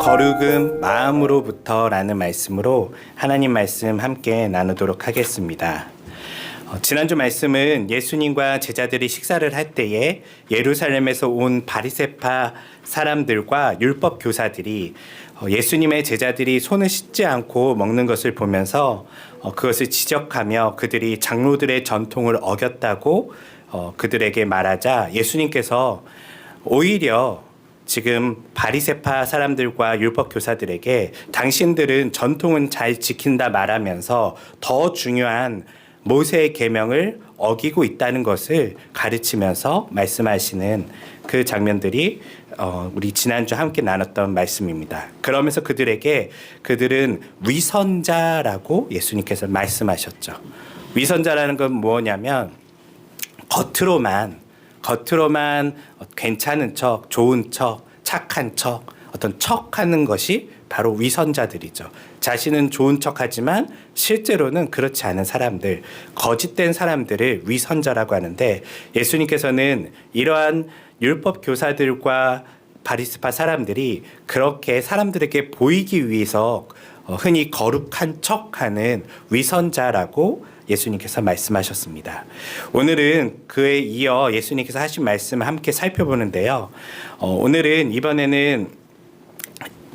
거룩은 마음으로부터라는 말씀으로 하나님 말씀 함께 나누도록 하겠습니다. 지난주 말씀은 예수님과 제자들이 식사를 할 때에 예루살렘에서 온 바리새파 사람들과 율법 교사들이 예수님의 제자들이 손을 씻지 않고 먹는 것을 보면서 그것을 지적하며 그들이 장로들의 전통을 어겼다고 그들에게 말하자 예수님께서 오히려 지금 바리새파 사람들과 율법 교사들에게 당신들은 전통은 잘 지킨다 말하면서 더 중요한 모세의 계명을 어기고 있다는 것을 가르치면서 말씀하시는 그 장면들이 우리 지난주 함께 나눴던 말씀입니다. 그러면서 그들은 위선자라고 예수님께서 말씀하셨죠. 위선자라는 건 뭐냐면 겉으로만 괜찮은 척, 좋은 척, 착한 척, 어떤 척하는 것이 바로 위선자들이죠. 자신은 좋은 척하지만 실제로는 그렇지 않은 사람들, 거짓된 사람들을 위선자라고 하는데 예수님께서는 이러한 율법 교사들과 바리새파 사람들이 그렇게 사람들에게 보이기 위해서 흔히 거룩한 척하는 위선자라고 예수님께서 말씀하셨습니다. 오늘은 그에 이어 예수님께서 하신 말씀을 함께 살펴보는데요. 이번에는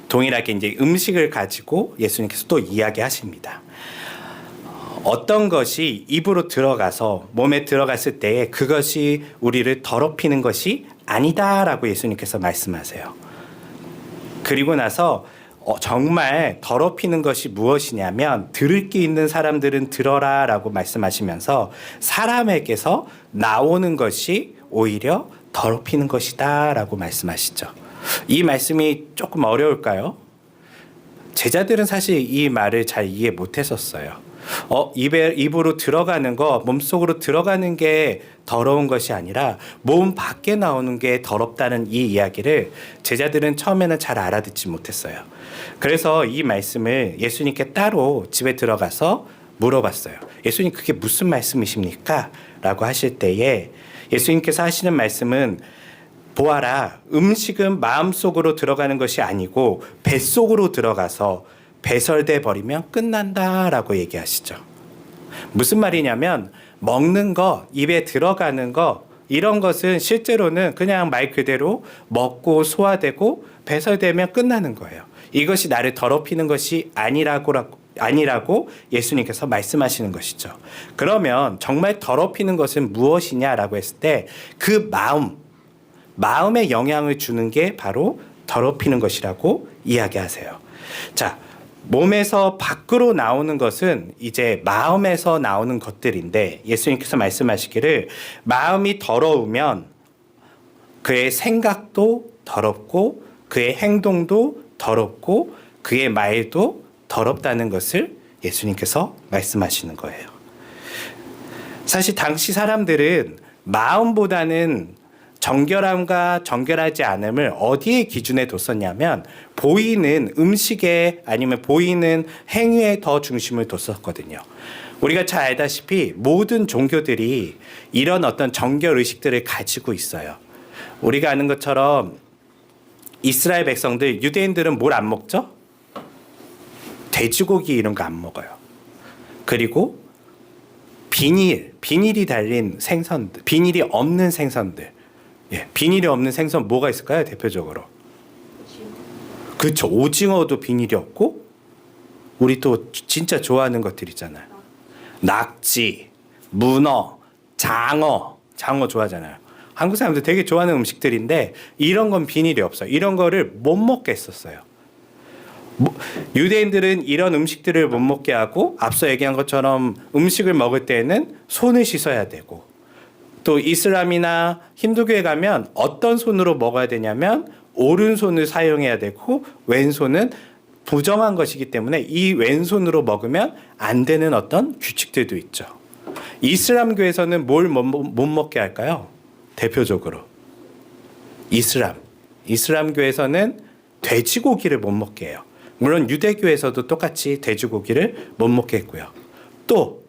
동일하게 이제 음식을 가지고 예수님께서 또 이야기하십니다. 어떤 것이 입으로 들어가서 몸에 들어갔을 때 그것이 우리를 더럽히는 것이 아니다라고 예수님께서 말씀하세요. 그리고 나서 정말 더럽히는 것이 무엇이냐면 들을 게 있는 사람들은 들어라 라고 말씀하시면서 사람에게서 나오는 것이 오히려 더럽히는 것이다 라고 말씀하시죠. 이 말씀이 조금 어려울까요? 제자들은 사실 이 말을 잘 이해 못했었어요. 입으로 들어가는 거, 몸속으로 들어가는 게 더러운 것이 아니라 몸 밖에 나오는 게 더럽다는 이 이야기를 제자들은 처음에는 잘 알아듣지 못했어요. 그래서 이 말씀을 예수님께 따로 집에 들어가서 물어봤어요. 예수님 그게 무슨 말씀이십니까? 라고 하실 때에 예수님께서 하시는 말씀은 보아라, 음식은 마음속으로 들어가는 것이 아니고 뱃속으로 들어가서 배설돼 버리면 끝난다라고 얘기하시죠. 무슨 말이냐면 먹는 거, 입에 들어가는 거 이런 것은 실제로는 그냥 말 그대로 먹고 소화되고 배설되면 끝나는 거예요. 이것이 나를 더럽히는 것이 아니라고 예수님께서 말씀하시는 것이죠. 그러면 정말 더럽히는 것은 무엇이냐라고 했을 때 그 마음에 영향을 주는 게 바로 더럽히는 것이라고 이야기하세요. 자, 몸에서 밖으로 나오는 것은 이제 마음에서 나오는 것들인데 예수님께서 말씀하시기를 마음이 더러우면 그의 생각도 더럽고 그의 행동도 더럽고 그의 말도 더럽다는 것을 예수님께서 말씀하시는 거예요. 사실 당시 사람들은 마음보다는 정결함과 정결하지 않음을 어디에 기준에 뒀었냐면 보이는 음식에 아니면 보이는 행위에 더 중심을 뒀었거든요. 우리가 잘 알다시피 모든 종교들이 이런 어떤 정결 의식들을 가지고 있어요. 우리가 아는 것처럼 이스라엘 백성들, 유대인들은 뭘 안 먹죠? 돼지고기 이런 거 안 먹어요. 그리고 비닐이 달린 생선들, 비닐이 없는 생선들. 비닐이 없는 생선 뭐가 있을까요? 대표적으로. 그렇죠. 오징어도 비닐이 없고 우리 또 진짜 좋아하는 것들 있잖아요. 낙지, 문어, 장어 좋아하잖아요. 한국 사람들 되게 좋아하는 음식들인데 이런 건 비닐이 없어요. 이런 거를 못 먹겠었어요. 유대인들은 이런 음식들을 못 먹게 하고 앞서 얘기한 것처럼 음식을 먹을 때는 손을 씻어야 되고 또 이슬람이나 힌두교에 가면 어떤 손으로 먹어야 되냐면 오른손을 사용해야 되고 왼손은 부정한 것이기 때문에 이 왼손으로 먹으면 안 되는 어떤 규칙들도 있죠. 이슬람교에서는 뭘 못 먹게 할까요? 대표적으로 이슬람교에서는 돼지고기를 못 먹게 해요. 물론 유대교에서도 똑같이 돼지고기를 못 먹게 했고요. 또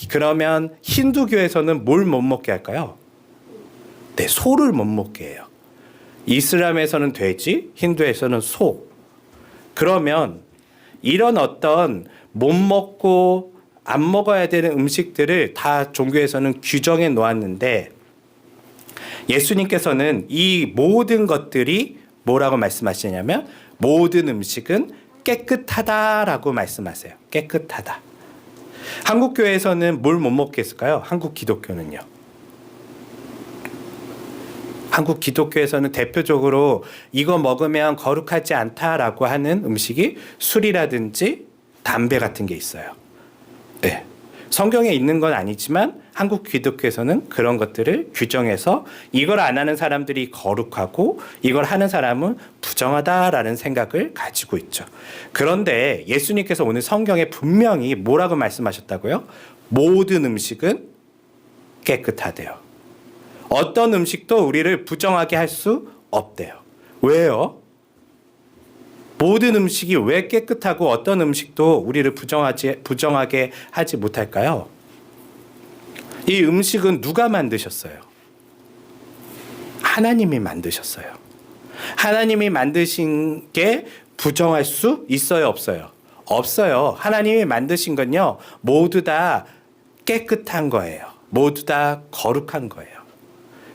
그러면 힌두교에서는 뭘 못 먹게 할까요? 소를 못 먹게 해요. 이슬람에서는 돼지, 힌두에서는 소. 그러면 이런 어떤 못 먹고 안 먹어야 되는 음식들을 다 종교에서는 규정해 놓았는데 예수님께서는 이 모든 것들이 뭐라고 말씀하시냐면 모든 음식은 깨끗하다라고 말씀하세요. 깨끗하다. 한국 교회에서는 뭘 못 먹겠을까요? 한국 기독교는요. 한국 기독교에서는 대표적으로 이거 먹으면 거룩하지 않다라고 하는 음식이 술이라든지 담배 같은 게 있어요. 네. 성경에 있는 건 아니지만 한국 기독교에서는 그런 것들을 규정해서 이걸 안 하는 사람들이 거룩하고 이걸 하는 사람은 부정하다라는 생각을 가지고 있죠. 그런데 예수님께서 오늘 성경에 분명히 뭐라고 말씀하셨다고요? 모든 음식은 깨끗하대요. 어떤 음식도 우리를 부정하게 할 수 없대요. 왜요? 모든 음식이 왜 깨끗하고 어떤 음식도 우리를 부정하게 하지 못할까요? 이 음식은 누가 만드셨어요? 하나님이 만드셨어요. 하나님이 만드신 게 부정할 수 있어요, 없어요? 없어요. 하나님이 만드신 건요, 모두 다 깨끗한 거예요. 모두 다 거룩한 거예요.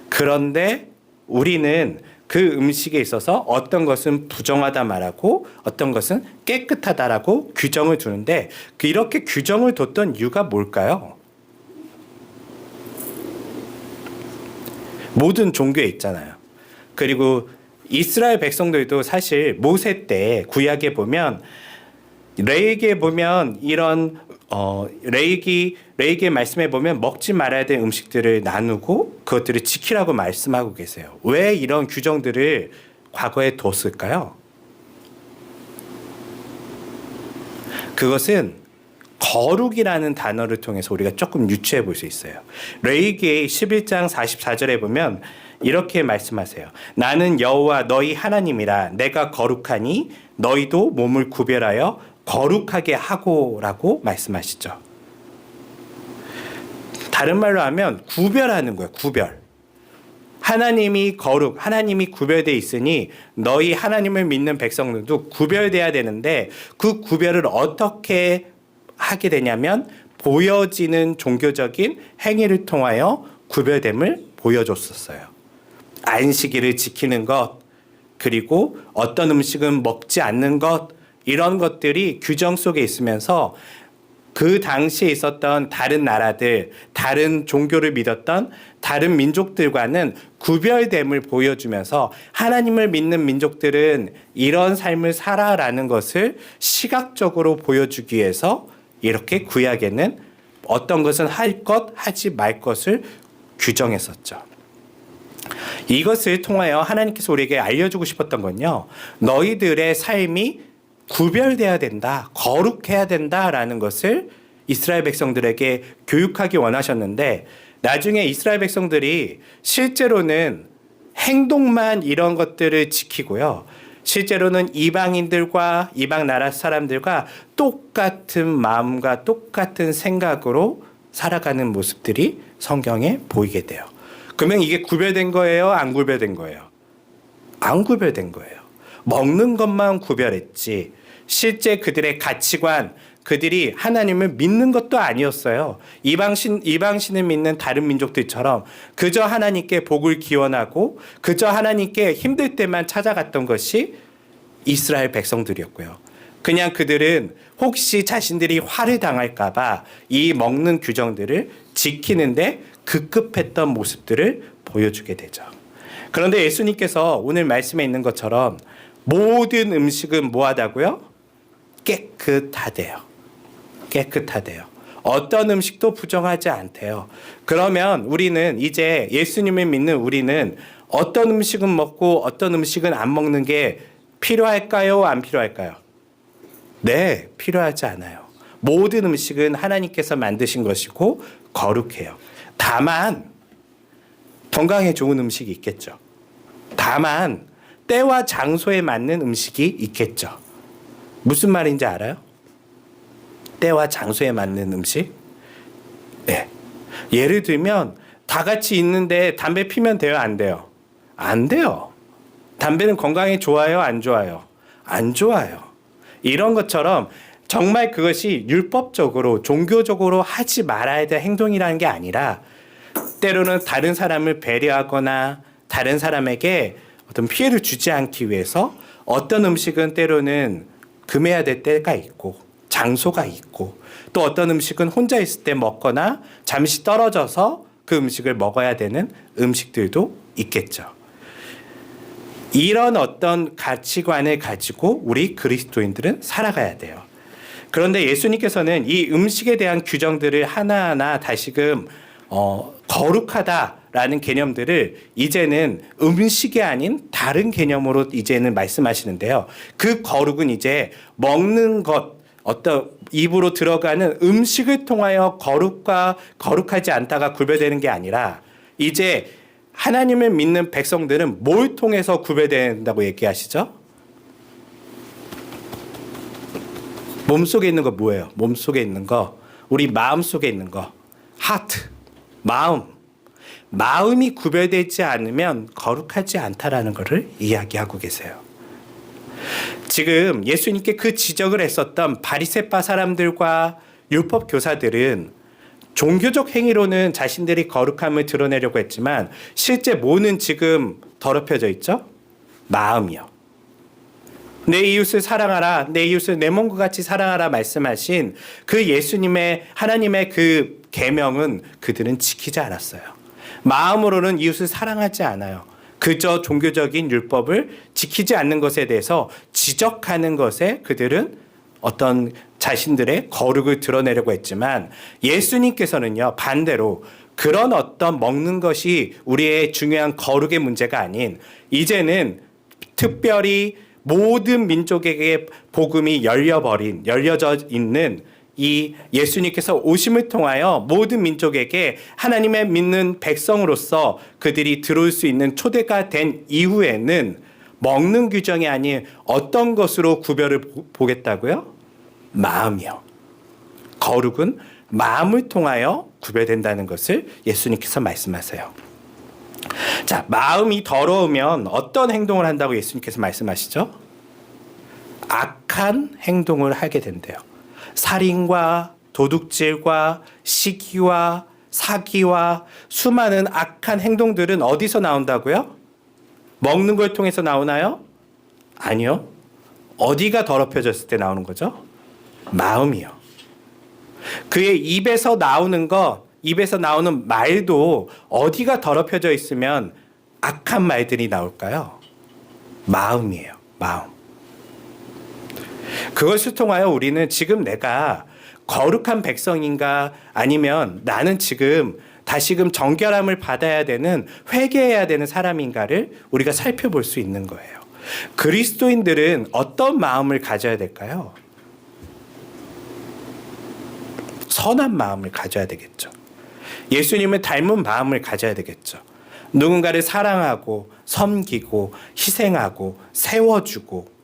그런데 우리는 그 음식에 있어서 어떤 것은 부정하다 말하고 어떤 것은 깨끗하다라고 규정을 두는데 이렇게 규정을 뒀던 이유가 뭘까요? 모든 종교에 있잖아요. 그리고 이스라엘 백성들도 사실 모세 때 구약에 보면 레위기에 보면 이런 레위기의 말씀에 보면 먹지 말아야 될 음식들을 나누고 그것들을 지키라고 말씀하고 계세요. 왜 이런 규정들을 과거에 뒀을까요? 그것은 거룩이라는 단어를 통해서 우리가 조금 유추해 볼 수 있어요. 레위기 11장 44절에 보면 이렇게 말씀하세요. 나는 여호와 너희 하나님이라 내가 거룩하니 너희도 몸을 구별하여 거룩하게 하고라고 말씀하시죠. 다른 말로 하면 구별하는 거예요. 구별. 하나님이 거룩, 하나님이 구별되어 있으니 너희 하나님을 믿는 백성들도 구별돼야 되는데 그 구별을 어떻게 하게 되냐면 보여지는 종교적인 행위를 통하여 구별됨을 보여줬었어요. 안식일을 지키는 것, 그리고 어떤 음식은 먹지 않는 것, 이런 것들이 규정 속에 있으면서 그 당시에 있었던 다른 나라들, 다른 종교를 믿었던 다른 민족들과는 구별됨을 보여주면서 하나님을 믿는 민족들은 이런 삶을 살아라는 것을 시각적으로 보여주기 위해서 이렇게 구약에는 어떤 것은 할 것, 하지 말 것을 규정했었죠. 이것을 통하여 하나님께서 우리에게 알려주고 싶었던 건요, 너희들의 삶이 구별돼야 된다, 거룩해야 된다라는 것을 이스라엘 백성들에게 교육하기 원하셨는데 나중에 이스라엘 백성들이 실제로는 행동만 이런 것들을 지키고요. 실제로는 이방인들과 이방 나라 사람들과 똑같은 마음과 똑같은 생각으로 살아가는 모습들이 성경에 보이게 돼요. 그러면 이게 구별된 거예요? 안 구별된 거예요? 안 구별된 거예요. 먹는 것만 구별했지 실제 그들의 가치관, 그들이 하나님을 믿는 것도 아니었어요. 이방신을 믿는 다른 민족들처럼 그저 하나님께 복을 기원하고 그저 하나님께 힘들 때만 찾아갔던 것이 이스라엘 백성들이었고요. 그냥 그들은 혹시 자신들이 화를 당할까 봐 이 먹는 규정들을 지키는데 급급했던 모습들을 보여주게 되죠. 그런데 예수님께서 오늘 말씀에 있는 것처럼 모든 음식은 뭐하다고요? 깨끗하대요. 깨끗하대요. 어떤 음식도 부정하지 않대요. 그러면 우리는 이제 예수님을 믿는 우리는 어떤 음식은 먹고 어떤 음식은 안 먹는 게 필요할까요? 안 필요할까요? 네, 필요하지 않아요. 모든 음식은 하나님께서 만드신 것이고 거룩해요. 다만 건강에 좋은 음식이 있겠죠. 다만 때와 장소에 맞는 음식이 있겠죠. 무슨 말인지 알아요? 때와 장소에 맞는 음식? 네. 예를 들면 다 같이 있는데 담배 피면 돼요? 안 돼요? 안 돼요. 담배는 건강에 좋아요? 안 좋아요? 안 좋아요. 이런 것처럼 정말 그것이 율법적으로 종교적으로 하지 말아야 될 행동이라는 게 아니라 때로는 다른 사람을 배려하거나 다른 사람에게 어떤 피해를 주지 않기 위해서 어떤 음식은 때로는 금해야 될 때가 있고 장소가 있고 또 어떤 음식은 혼자 있을 때 먹거나 잠시 떨어져서 그 음식을 먹어야 되는 음식들도 있겠죠. 이런 어떤 가치관을 가지고 우리 그리스도인들은 살아가야 돼요. 그런데 예수님께서는 이 음식에 대한 규정들을 하나하나 다시금 거룩하다라는 개념들을 이제는 음식이 아닌 다른 개념으로 이제는 말씀하시는데요. 그 거룩은 이제 먹는 것, 어떤 입으로 들어가는 음식을 통하여 거룩과 거룩하지 않다가 구별되는 게 아니라 이제 하나님을 믿는 백성들은 뭘 통해서 구별된다고 얘기하시죠? 몸속에 있는 거 뭐예요? 몸속에 있는 거, 우리 마음속에 있는 거, 하트, 마음이 구별되지 않으면 거룩하지 않다라는 것을 이야기하고 계세요. 지금 예수님께 그 지적을 했었던 바리새파 사람들과 율법 교사들은 종교적 행위로는 자신들이 거룩함을 드러내려고 했지만 실제 뭐는 지금 더럽혀져 있죠? 마음이요. 내 이웃을 사랑하라, 내 이웃을 내 몸과 같이 사랑하라 말씀하신 그 예수님의 하나님의 그 계명은 그들은 지키지 않았어요. 마음으로는 이웃을 사랑하지 않아요. 그저 종교적인 율법을 지키지 않는 것에 대해서 지적하는 것에 그들은 어떤 자신들의 거룩을 드러내려고 했지만 예수님께서는요, 반대로 그런 어떤 먹는 것이 우리의 중요한 거룩의 문제가 아닌 이제는 특별히 모든 민족에게 복음이 열려져 있는 이 예수님께서 오심을 통하여 모든 민족에게 하나님의 믿는 백성으로서 그들이 들어올 수 있는 초대가 된 이후에는 먹는 규정이 아닌 어떤 것으로 구별을 보겠다고요? 마음이요. 거룩은 마음을 통하여 구별된다는 것을 예수님께서 말씀하세요. 자, 마음이 더러우면 어떤 행동을 한다고 예수님께서 말씀하시죠? 악한 행동을 하게 된대요. 살인과 도둑질과 시기와 사기와 수많은 악한 행동들은 어디서 나온다고요? 먹는 걸 통해서 나오나요? 아니요. 어디가 더럽혀졌을 때 나오는 거죠? 마음이요. 그의 입에서 나오는 것, 입에서 나오는 말도 어디가 더럽혀져 있으면 악한 말들이 나올까요? 마음이에요. 마음. 그것을 통하여 우리는 지금 내가 거룩한 백성인가 아니면 나는 지금 다시금 정결함을 받아야 되는 회개해야 되는 사람인가를 우리가 살펴볼 수 있는 거예요. 그리스도인들은 어떤 마음을 가져야 될까요? 선한 마음을 가져야 되겠죠. 예수님을 닮은 마음을 가져야 되겠죠. 누군가를 사랑하고 섬기고 희생하고 세워주고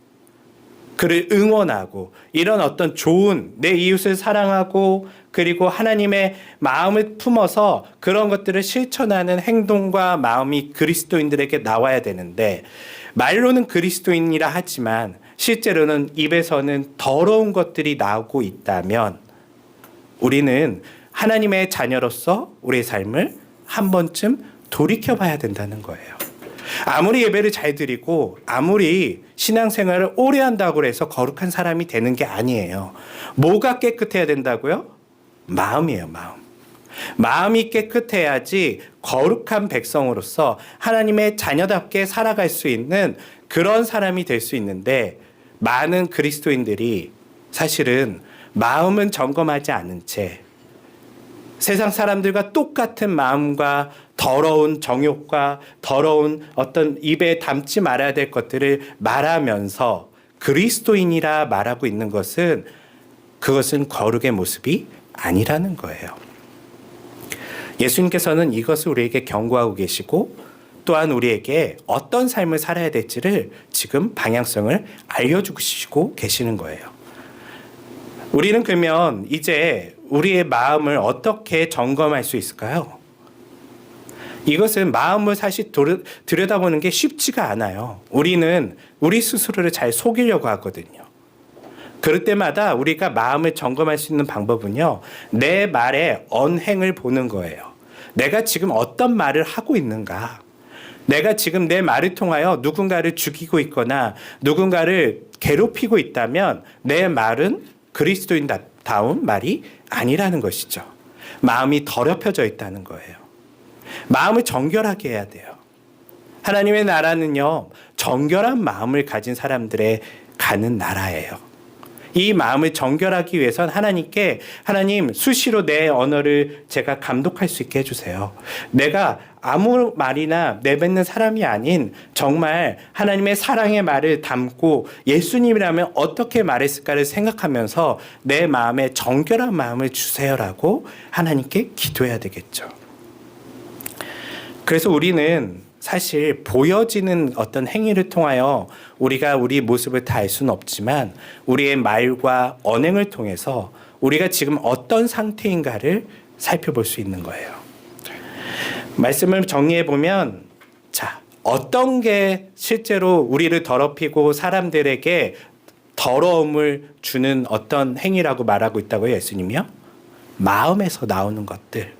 그를 응원하고 이런 어떤 좋은 내 이웃을 사랑하고 그리고 하나님의 마음을 품어서 그런 것들을 실천하는 행동과 마음이 그리스도인들에게 나와야 되는데 말로는 그리스도인이라 하지만 실제로는 입에서는 더러운 것들이 나오고 있다면 우리는 하나님의 자녀로서 우리의 삶을 한 번쯤 돌이켜봐야 된다는 거예요. 아무리 예배를 잘 드리고 아무리 신앙생활을 오래 한다고 해서 거룩한 사람이 되는 게 아니에요. 뭐가 깨끗해야 된다고요? 마음이에요. 마음이 깨끗해야지 거룩한 백성으로서 하나님의 자녀답게 살아갈 수 있는 그런 사람이 될 수 있는데 많은 그리스도인들이 사실은 마음은 점검하지 않은 채 세상 사람들과 똑같은 마음과 더러운 정욕과 더러운 어떤 입에 담지 말아야 될 것들을 말하면서 그리스도인이라 말하고 있는 것은 그것은 거룩의 모습이 아니라는 거예요. 예수님께서는 이것을 우리에게 경고하고 계시고 또한 우리에게 어떤 삶을 살아야 될지를 지금 방향성을 알려주시고 계시는 거예요. 우리는 그러면 이제 우리의 마음을 어떻게 점검할 수 있을까요? 이것은 마음을 사실 들여다보는 게 쉽지가 않아요. 우리는 우리 스스로를 잘 속이려고 하거든요. 그럴 때마다 우리가 마음을 점검할 수 있는 방법은요, 내 말의 언행을 보는 거예요. 내가 지금 어떤 말을 하고 있는가? 내가 지금 내 말을 통하여 누군가를 죽이고 있거나 누군가를 괴롭히고 있다면 내 말은 그리스도인다운 말이 아니라는 것이죠. 마음이 더럽혀져 있다는 거예요. 마음을 정결하게 해야 돼요. 하나님의 나라는요, 정결한 마음을 가진 사람들의 가는 나라예요. 이 마음을 정결하기 위해선 하나님 수시로 내 언어를 제가 감독할 수 있게 해주세요. 내가 아무 말이나 내뱉는 사람이 아닌 정말 하나님의 사랑의 말을 담고 예수님이라면 어떻게 말했을까를 생각하면서 내 마음에 정결한 마음을 주세요라고 하나님께 기도해야 되겠죠. 그래서 우리는 사실 보여지는 어떤 행위를 통하여 우리가 우리 모습을 다 알 수는 없지만 우리의 말과 언행을 통해서 우리가 지금 어떤 상태인가를 살펴볼 수 있는 거예요. 말씀을 정리해 보면, 자, 어떤 게 실제로 우리를 더럽히고 사람들에게 더러움을 주는 어떤 행위라고 말하고 있다고요, 예수님이요? 마음에서 나오는 것들.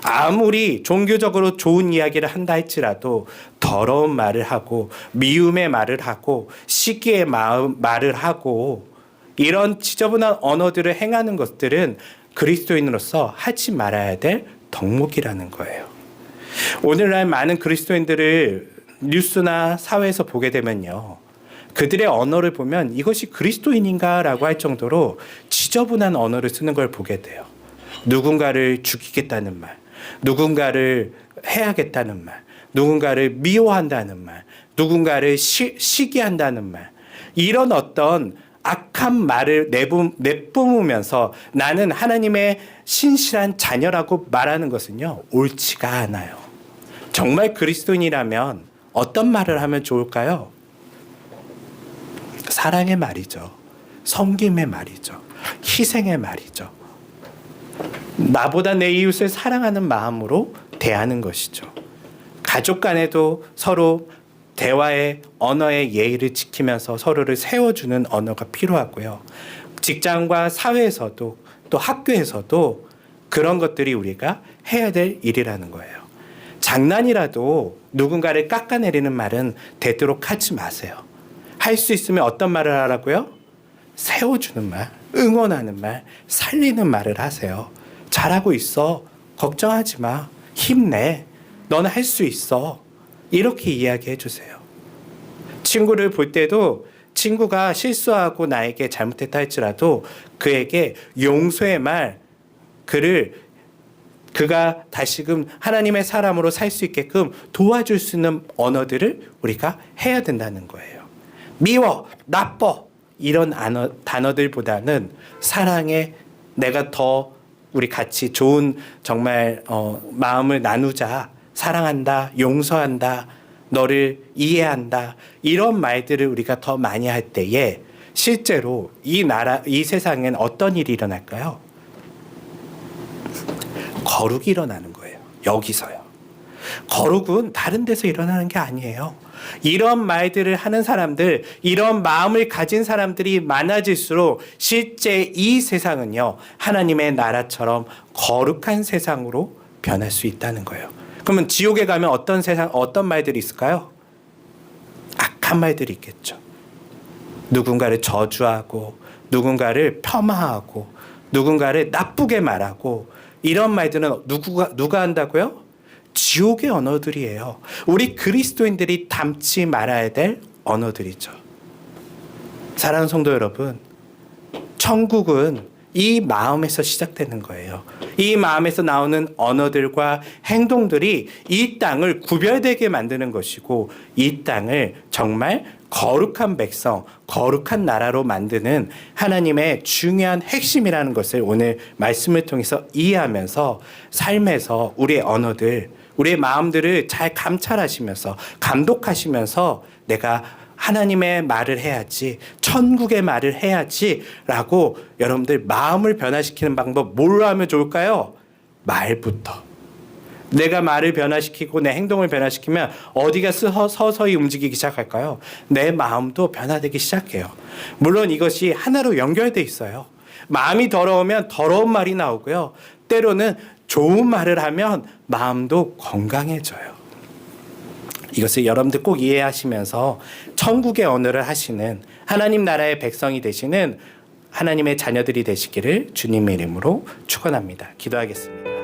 아무리 종교적으로 좋은 이야기를 한다 할지라도 더러운 말을 하고 미움의 말을 하고 시기의 말을 하고 이런 지저분한 언어들을 행하는 것들은 그리스도인으로서 하지 말아야 될 덕목이라는 거예요. 오늘날 많은 그리스도인들을 뉴스나 사회에서 보게 되면요, 그들의 언어를 보면 이것이 그리스도인인가라고 할 정도로 지저분한 언어를 쓰는 걸 보게 돼요. 누군가를 죽이겠다는 말, 누군가를 해야겠다는 말, 누군가를 미워한다는 말, 누군가를 시기한다는 말, 이런 어떤 악한 말을 내뿜으면서 나는 하나님의 신실한 자녀라고 말하는 것은요, 옳지가 않아요. 정말 그리스도인이라면 어떤 말을 하면 좋을까요? 사랑의 말이죠. 섬김의 말이죠. 희생의 말이죠. 나보다 내 이웃을 사랑하는 마음으로 대하는 것이죠. 가족 간에도 서로 대화의 언어의 예의를 지키면서 서로를 세워주는 언어가 필요하고요. 직장과 사회에서도 또 학교에서도 그런 것들이 우리가 해야 될 일이라는 거예요. 장난이라도 누군가를 깎아내리는 말은 되도록 하지 마세요. 할 수 있으면 어떤 말을 하라고요? 세워주는 말, 응원하는 말, 살리는 말을 하세요. 잘하고 있어. 걱정하지 마. 힘내. 너는 할 수 있어. 이렇게 이야기해 주세요. 친구를 볼 때도 친구가 실수하고 나에게 잘못했다 할지라도 그에게 용서의 말, 그가 다시금 하나님의 사람으로 살 수 있게끔 도와줄 수 있는 언어들을 우리가 해야 된다는 거예요. 미워, 나빠 이런 단어들보다는 사랑에 내가 더 우리 같이 좋은 정말 마음을 나누자, 사랑한다, 용서한다, 너를 이해한다, 이런 말들을 우리가 더 많이 할 때에 실제로 이 세상엔 어떤 일이 일어날까요? 거룩이 일어나는 거예요. 여기서요. 거룩은 다른 데서 일어나는 게 아니에요. 이런 말들을 하는 사람들, 이런 마음을 가진 사람들이 많아질수록 실제 이 세상은요, 하나님의 나라처럼 거룩한 세상으로 변할 수 있다는 거예요. 그러면 지옥에 가면 어떤 말들이 있을까요? 악한 말들이 있겠죠. 누군가를 저주하고, 누군가를 폄하하고, 누군가를 나쁘게 말하고, 이런 말들은 누가 한다고요? 지옥의 언어들이에요. 우리 그리스도인들이 담지 말아야 될 언어들이죠. 사랑하는 성도 여러분, 천국은 이 마음에서 시작되는 거예요. 이 마음에서 나오는 언어들과 행동들이 이 땅을 구별되게 만드는 것이고, 이 땅을 정말 거룩한 백성, 거룩한 나라로 만드는 하나님의 중요한 핵심이라는 것을 오늘 말씀을 통해서 이해하면서 삶에서 우리의 언어들, 우리의 마음들을 잘 감찰하시면서 감독하시면서 내가 하나님의 말을 해야지, 천국의 말을 해야지 라고 여러분들 마음을 변화시키는 방법 뭘로 하면 좋을까요? 말부터. 내가 말을 변화시키고 내 행동을 변화시키면 어디가 서서히 움직이기 시작할까요? 내 마음도 변화되기 시작해요. 물론 이것이 하나로 연결돼 있어요. 마음이 더러우면 더러운 말이 나오고요. 때로는 좋은 말을 하면 마음도 건강해져요. 이것을 여러분들 꼭 이해하시면서 천국의 언어를 하시는 하나님 나라의 백성이 되시는 하나님의 자녀들이 되시기를 주님의 이름으로 축원합니다. 기도하겠습니다.